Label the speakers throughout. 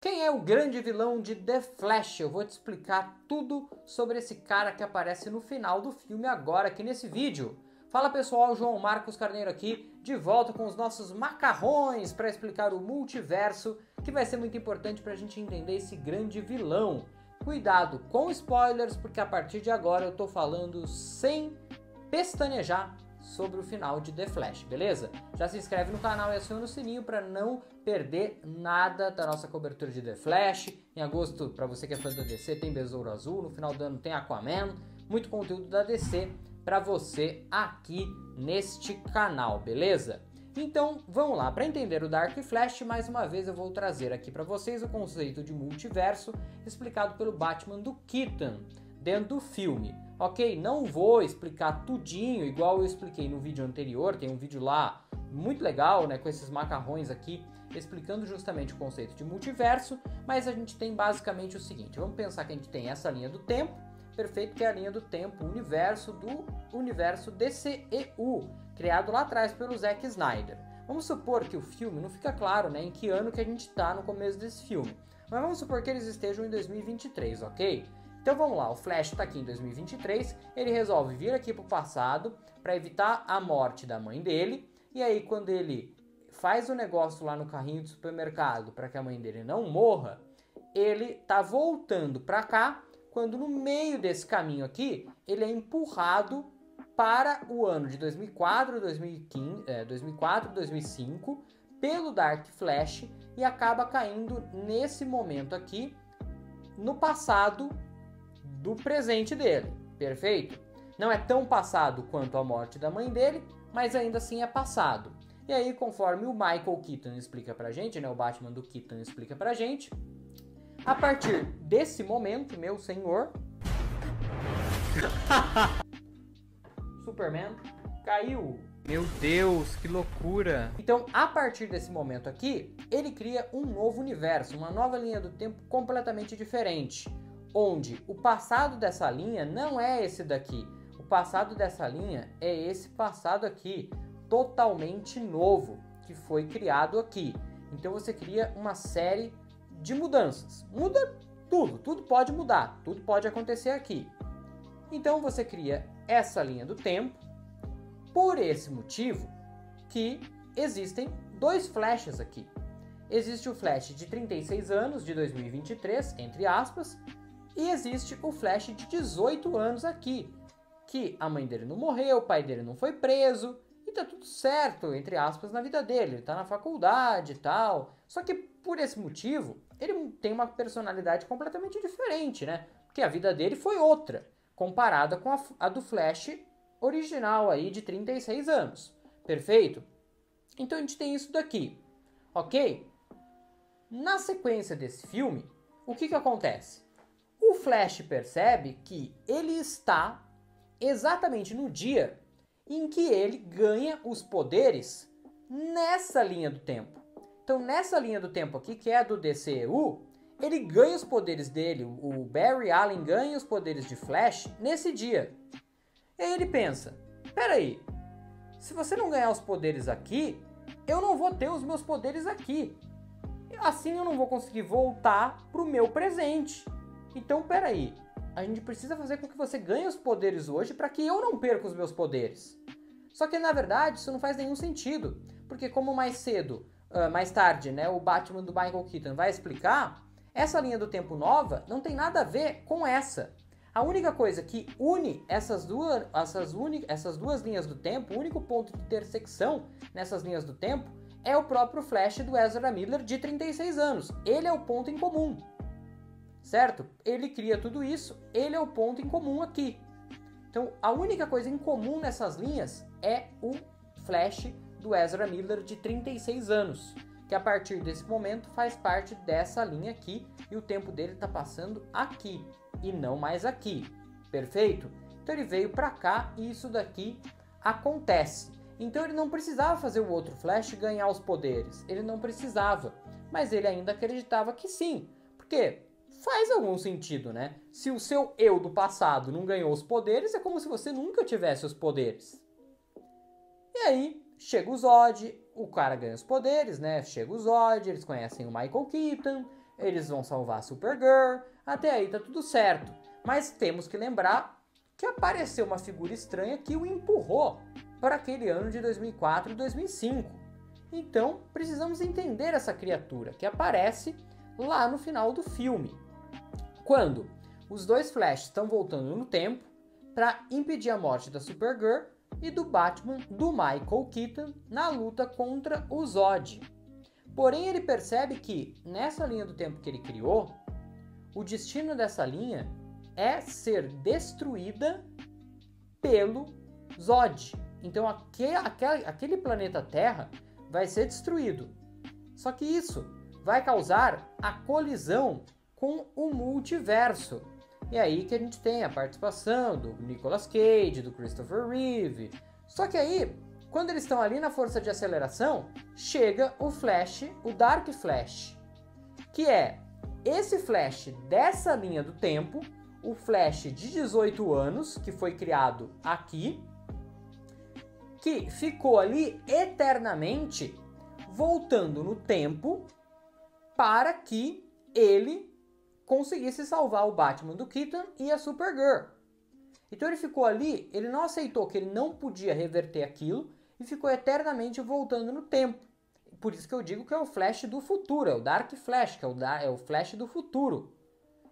Speaker 1: Quem é o grande vilão de The Flash? Eu vou te explicar tudo sobre esse cara que aparece no final do filme agora aqui nesse vídeo. Fala pessoal, João Marcos Carneiro aqui, de volta com os nossos macarrões para explicar o multiverso, que vai ser muito importante para a gente entender esse grande vilão. Cuidado com spoilers, porque a partir de agora eu tô falando sem pestanejar sobre o final de The Flash, beleza? Já se inscreve no canal e aciona o sininho para não perder nada da nossa cobertura de The Flash. Em agosto, para você que é fã da DC, tem Besouro Azul, no final do ano tem Aquaman, muito conteúdo da DC para você aqui neste canal, beleza? Então, vamos lá, para entender o Dark Flash, mais uma vez eu vou trazer aqui para vocês o conceito de multiverso explicado pelo Batman do Keaton dentro do filme. Ok, não vou explicar tudinho igual eu expliquei no vídeo anterior, tem um vídeo lá muito legal, né, com esses macarrões aqui, explicando justamente o conceito de multiverso, mas a gente tem basicamente o seguinte, vamos pensar que a gente tem essa linha do tempo, perfeito, que é a linha do tempo, universo do universo DCEU, criado lá atrás pelo Zack Snyder. Vamos supor que o filme, não fica claro, né, em que ano que a gente está no começo desse filme, mas vamos supor que eles estejam em 2023, ok? Então vamos lá, o Flash está aqui em 2023, ele resolve vir aqui para o passado para evitar a morte da mãe dele, e aí quando ele faz o negócio lá no carrinho do supermercado para que a mãe dele não morra, ele tá voltando para cá, quando no meio desse caminho aqui, ele é empurrado para o ano de 2004, 2005, pelo Dark Flash e acaba caindo nesse momento aqui, no passado do presente dele, perfeito? Não é tão passado quanto a morte da mãe dele, mas ainda assim é passado. E aí, conforme o Michael Keaton explica pra gente, né, o Batman do Keaton explica pra gente, a partir desse momento, meu senhor, Superman caiu.
Speaker 2: Meu Deus, que loucura!
Speaker 1: Então, a partir desse momento aqui, ele cria um novo universo, uma nova linha do tempo completamente diferente, onde o passado dessa linha não é esse daqui. O passado dessa linha é esse passado aqui, totalmente novo, que foi criado aqui. Então você cria uma série de mudanças. Muda tudo, tudo pode mudar, tudo pode acontecer aqui. Então você cria essa linha do tempo, por esse motivo que existem dois flashes aqui. Existe o Flash de 36 anos, de 2023, entre aspas, e existe o Flash de 18 anos aqui, que a mãe dele não morreu, o pai dele não foi preso, e tá tudo certo, entre aspas, na vida dele, ele tá na faculdade e tal. Só que por esse motivo, ele tem uma personalidade completamente diferente, né? Porque a vida dele foi outra, comparada com a do Flash original aí de 36 anos, perfeito? Então a gente tem isso daqui, ok? Na sequência desse filme, o que acontece? O Flash percebe que ele está exatamente no dia em que ele ganha os poderes nessa linha do tempo. Então, nessa linha do tempo aqui, que é a do DCEU, ele ganha os poderes dele, o Barry Allen ganha os poderes de Flash nesse dia. E aí ele pensa, peraí, se você não ganhar os poderes aqui, eu não vou ter os meus poderes aqui. Assim eu não vou conseguir voltar para o meu presente. Então, peraí, a gente precisa fazer com que você ganhe os poderes hoje para que eu não perca os meus poderes. Só que, na verdade, isso não faz nenhum sentido, porque como mais tarde, né, o Batman do Michael Keaton vai explicar, essa linha do tempo nova não tem nada a ver com essa. A única coisa que une essas duas linhas do tempo, o único ponto de intersecção nessas linhas do tempo, é o próprio Flash do Ezra Miller de 36 anos. Ele é o ponto em comum. Certo? Ele cria tudo isso, ele é o ponto em comum aqui. Então, a única coisa em comum nessas linhas é o Flash do Ezra Miller de 36 anos, que a partir desse momento faz parte dessa linha aqui e o tempo dele está passando aqui e não mais aqui. Perfeito? Então ele veio para cá e isso daqui acontece. Então ele não precisava fazer o outro Flash ganhar os poderes, ele não precisava, mas ele ainda acreditava que sim, porque faz algum sentido, né? Se o seu eu do passado não ganhou os poderes, é como se você nunca tivesse os poderes. E aí, chega o Zod, o cara ganha os poderes, né? Chega o Zod, eles conhecem o Michael Keaton, eles vão salvar a Supergirl, até aí tá tudo certo. Mas temos que lembrar que apareceu uma figura estranha que o empurrou para aquele ano de 2004 e 2005. Então, precisamos entender essa criatura que aparece lá no final do filme, quando os dois Flash estão voltando no tempo para impedir a morte da Supergirl e do Batman do Michael Keaton na luta contra o Zod. Porém, ele percebe que nessa linha do tempo que ele criou, o destino dessa linha é ser destruída pelo Zod. Então aquele planeta Terra vai ser destruído. Só que isso vai causar a colisão com o multiverso. E aí que a gente tem a participação do Nicolas Cage, do Christopher Reeve. Só que aí, quando eles estão ali na força de aceleração, chega o Flash, o Dark Flash, que é esse Flash dessa linha do tempo, o Flash de 18 anos, que foi criado aqui, que ficou ali eternamente voltando no tempo para que ele conseguisse salvar o Batman do Keaton e a Supergirl. Então ele ficou ali, ele não aceitou que ele não podia reverter aquilo e ficou eternamente voltando no tempo. Por isso que eu digo que é o Flash do futuro, é o Dark Flash, que é o Flash do futuro.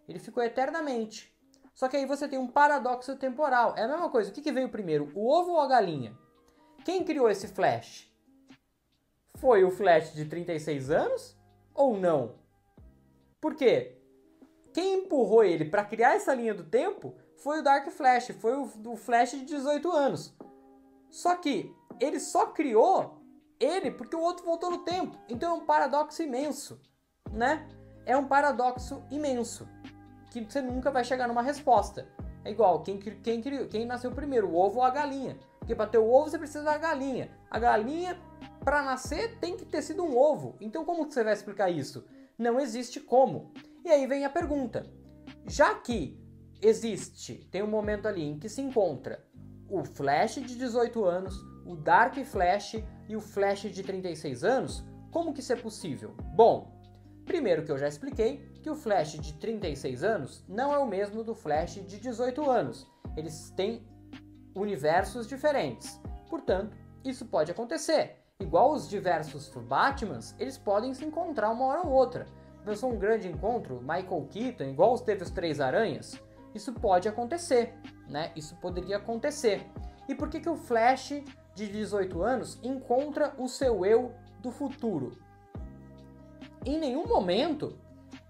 Speaker 1: Ele ficou eternamente. Só que aí você tem um paradoxo temporal. É a mesma coisa, o que veio primeiro, o ovo ou a galinha? Quem criou esse Flash? Foi o Flash de 36 anos ou não? Por quê? Quem empurrou ele para criar essa linha do tempo foi o Dark Flash, foi o Flash de 18 anos. Só que ele só criou ele porque o outro voltou no tempo. Então é um paradoxo imenso, né? É um paradoxo imenso que você nunca vai chegar numa resposta. É igual, quem nasceu primeiro, o ovo ou a galinha? Porque para ter o ovo você precisa da galinha. A galinha, para nascer, tem que ter sido um ovo. Então como que você vai explicar isso? Não existe como. E aí vem a pergunta. Já que tem um momento ali em que se encontra o Flash de 18 anos, o Dark Flash e o Flash de 36 anos, como que isso é possível? Bom, primeiro que eu já expliquei que o Flash de 36 anos não é o mesmo do Flash de 18 anos. Eles têm universos diferentes. Portanto, isso pode acontecer. Igual os diversos Batmans, eles podem se encontrar uma hora ou outra. Pensou um grande encontro, Michael Keaton, igual teve os Três Aranhas? Isso pode acontecer, né? Isso poderia acontecer. E por que o Flash de 18 anos encontra o seu eu do futuro? Em nenhum momento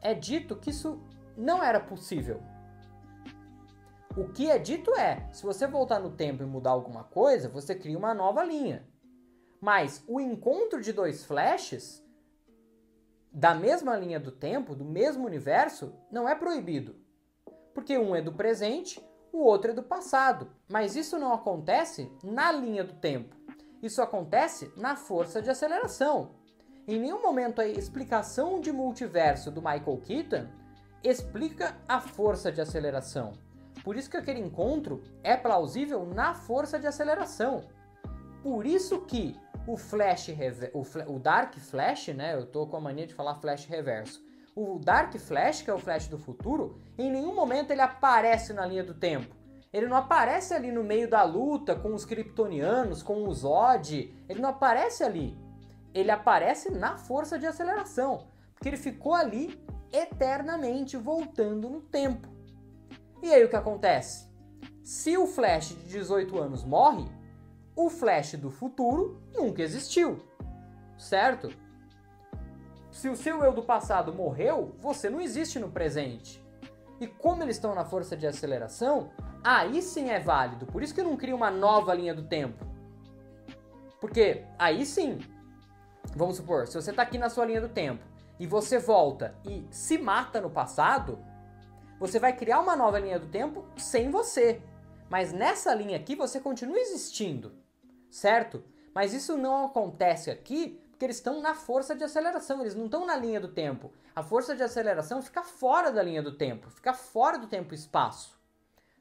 Speaker 1: é dito que isso não era possível. O que é dito é, se você voltar no tempo e mudar alguma coisa, você cria uma nova linha. Mas o encontro de dois Flashes da mesma linha do tempo, do mesmo universo, não é proibido. Porque um é do presente, o outro é do passado. Mas isso não acontece na linha do tempo. Isso acontece na força de aceleração. Em nenhum momento a explicação de multiverso do Michael Keaton explica a força de aceleração. Por isso que aquele encontro é plausível na força de aceleração. Por isso que o Dark Flash, né? Eu tô com a mania de falar Flash reverso. O Dark Flash, que é o Flash do futuro, em nenhum momento ele aparece na linha do tempo. Ele não aparece ali no meio da luta com os kryptonianos, com o Zod. Ele não aparece ali. Ele aparece na força de aceleração, porque ele ficou ali eternamente voltando no tempo. E aí o que acontece? Se o Flash de 18 anos morre, o Flash do futuro nunca existiu, certo? Se o seu eu do passado morreu, você não existe no presente. E como eles estão na força de aceleração, aí sim é válido. Por isso que não cria uma nova linha do tempo. Porque aí sim, vamos supor, se você está aqui na sua linha do tempo e você volta e se mata no passado, você vai criar uma nova linha do tempo sem você. Mas nessa linha aqui você continua existindo, certo? Mas isso não acontece aqui porque eles estão na força de aceleração, eles não estão na linha do tempo. A força de aceleração fica fora da linha do tempo, fica fora do tempo e espaço,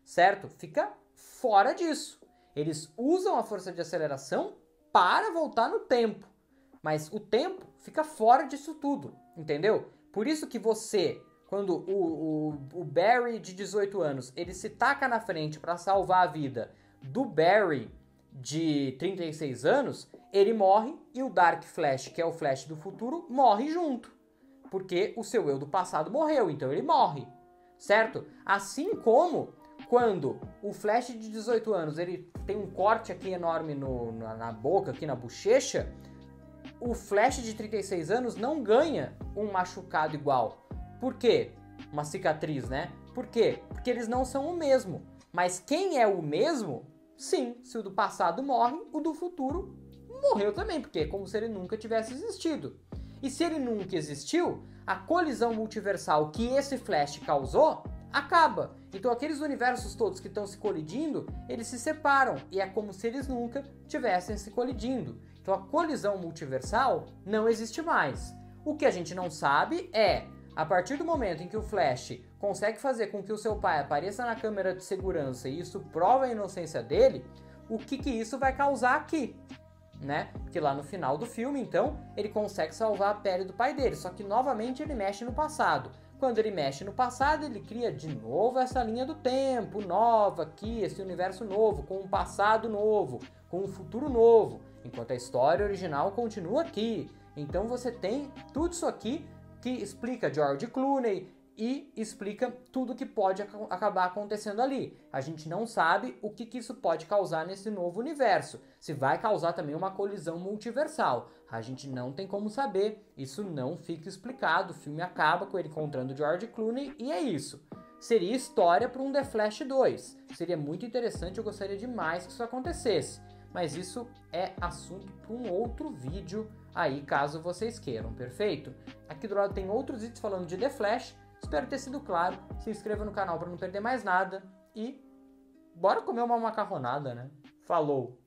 Speaker 1: certo? Fica fora disso. Eles usam a força de aceleração para voltar no tempo, mas o tempo fica fora disso tudo, entendeu? Por isso que você, quando o Barry de 18 anos, ele se taca na frente para salvar a vida do Barry de 36 anos, ele morre e o Dark Flash, que é o Flash do futuro, morre junto. Porque o seu eu do passado morreu, então ele morre, certo? Assim como quando o Flash de 18 anos ele tem um corte aqui enorme na boca, aqui na bochecha, o Flash de 36 anos não ganha um machucado igual. Por quê? Uma cicatriz, né? Por quê? Porque eles não são o mesmo. Mas quem é o mesmo, sim, se o do passado morre, o do futuro morreu também, porque é como se ele nunca tivesse existido. E se ele nunca existiu, a colisão multiversal que esse Flash causou acaba. Então aqueles universos todos que estão se colidindo, eles se separam e é como se eles nunca tivessem se colidindo. Então a colisão multiversal não existe mais. O que a gente não sabe é, a partir do momento em que o Flash consegue fazer com que o seu pai apareça na câmera de segurança e isso prova a inocência dele, o que isso vai causar aqui, né? Porque lá no final do filme, então, ele consegue salvar a pele do pai dele, só que novamente ele mexe no passado. Quando ele mexe no passado, ele cria de novo essa linha do tempo nova aqui, esse universo novo, com um passado novo, com um futuro novo, enquanto a história original continua aqui. Então você tem tudo isso aqui que explica George Clooney e explica tudo que pode acabar acontecendo ali. A gente não sabe o que isso pode causar nesse novo universo. Se vai causar também uma colisão multiversal. A gente não tem como saber. Isso não fica explicado. O filme acaba com ele encontrando George Clooney e é isso. Seria história para um The Flash 2. Seria muito interessante, eu gostaria demais que isso acontecesse. Mas isso é assunto para um outro vídeo aí, caso vocês queiram, perfeito? Aqui do lado tem outros vídeos falando de The Flash. Espero ter sido claro. Se inscreva no canal para não perder mais nada. E bora comer uma macarronada, né? Falou!